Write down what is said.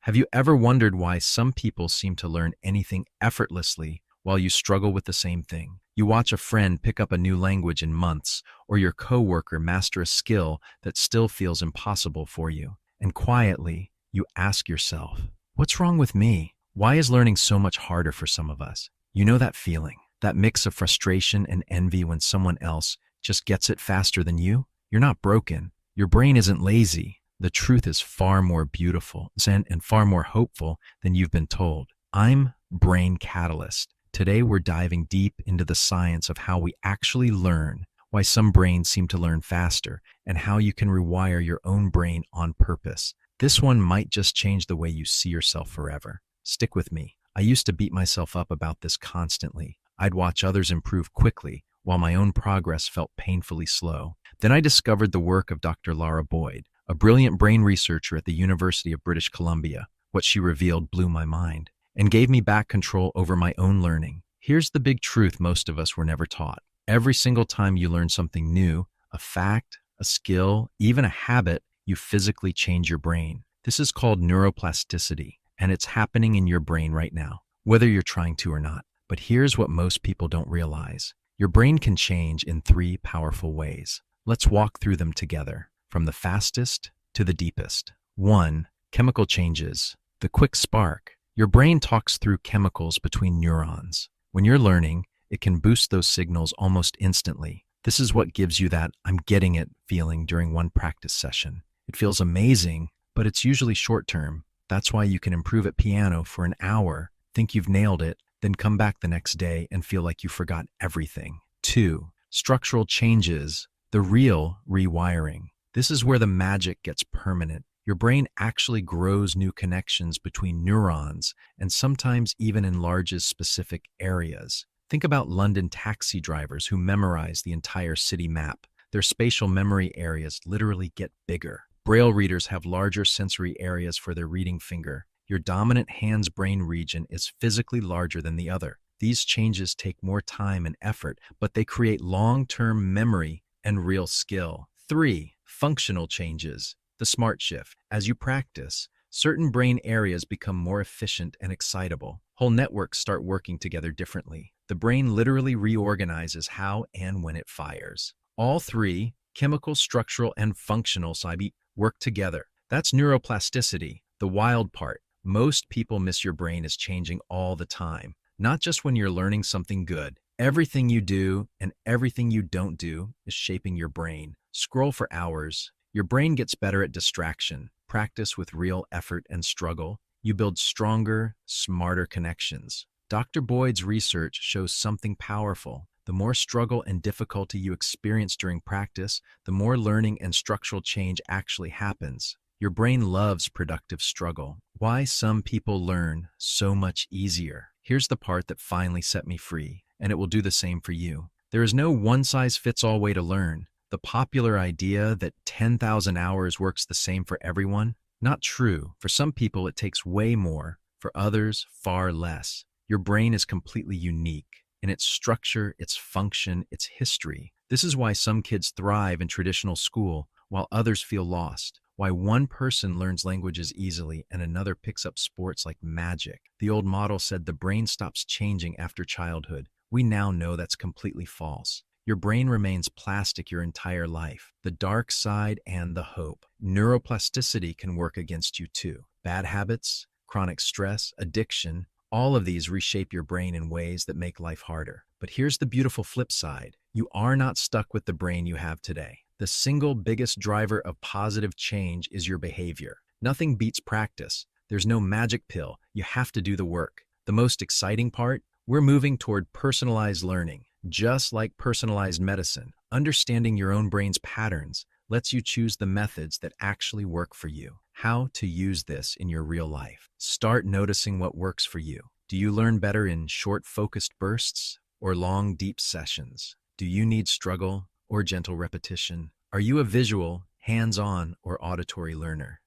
Have you ever wondered why some people seem to learn anything effortlessly while you struggle with the same thing? You watch a friend pick up a new language in months, or your coworker master a skill that still feels impossible for you. And quietly, you ask yourself, what's wrong with me? Why is learning so much harder for some of us? You know that feeling, that mix of frustration and envy when someone else just gets it faster than you? You're not broken. Your brain isn't lazy. The truth is far more beautiful and far more hopeful than you've been told. I'm Brain Catalyst. Today we're diving deep into the science of how we actually learn, why some brains seem to learn faster, and how you can rewire your own brain on purpose. This one might just change the way you see yourself forever. Stick with me. I used to beat myself up about this constantly. I'd watch others improve quickly, while my own progress felt painfully slow. Then I discovered the work of Dr. Lara Boyd, a brilliant brain researcher at the University of British Columbia. What she revealed blew my mind and gave me back control over my own learning. Here's the big truth most of us were never taught. Every single time you learn something new, a fact, a skill, even a habit, you physically change your brain. This is called neuroplasticity, and it's happening in your brain right now, whether you're trying to or not. But here's what most people don't realize. Your brain can change in three powerful ways. Let's walk through them together, from the fastest to the deepest. 1. Chemical changes. The quick spark. Your brain talks through chemicals between neurons. When you're learning, it can boost those signals almost instantly. This is what gives you that "I'm getting it" feeling during one practice session. It feels amazing, but it's usually short-term. That's why you can improve at piano for an hour, think you've nailed it, then come back the next day and feel like you forgot everything. 2. Structural changes. The real rewiring. This is where the magic gets permanent. Your brain actually grows new connections between neurons and sometimes even enlarges specific areas. Think about London taxi drivers who memorize the entire city map. Their spatial memory areas literally get bigger. Braille readers have larger sensory areas for their reading finger. Your dominant hand's brain region is physically larger than the other. These changes take more time and effort, but they create long-term memory and real skill. 3. Functional changes. The smart shift. As you practice, certain brain areas become more efficient and excitable. Whole networks start working together differently. The brain literally reorganizes how and when it fires. All three, chemical, structural, and functional side, work together. That's neuroplasticity, the wild part. Most people miss your brain is changing all the time, not just when you're learning something good. Everything you do and everything you don't do is shaping your brain. Scroll for hours. Your brain gets better at distraction. Practice with real effort and struggle. You build stronger, smarter connections. Dr. Boyd's research shows something powerful. The more struggle and difficulty you experience during practice, the more learning and structural change actually happens. Your brain loves productive struggle. Why some people learn so much easier. Here's the part that finally set me free, and it will do the same for you. There is no one-size-fits-all way to learn. The popular idea that 10,000 hours works the same for everyone? Not true. For some people, it takes way more. For others, far less. Your brain is completely unique in its structure, its function, its history. This is why some kids thrive in traditional school, while others feel lost. Why one person learns languages easily and another picks up sports like magic. The old model said the brain stops changing after childhood. We now know that's completely false. Your brain remains plastic your entire life. The dark side and the hope. Neuroplasticity can work against you too. Bad habits, chronic stress, addiction, all of these reshape your brain in ways that make life harder. But here's the beautiful flip side. You are not stuck with the brain you have today. The single biggest driver of positive change is your behavior. Nothing beats practice. There's no magic pill. You have to do the work. The most exciting part? We're moving toward personalized learning. Just like personalized medicine, understanding your own brain's patterns lets you choose the methods that actually work for you. How to use this in your real life. Start noticing what works for you. Do you learn better in short, focused bursts or long, deep sessions? Do you need struggle or gentle repetition? Are you a visual, hands-on, or auditory learner?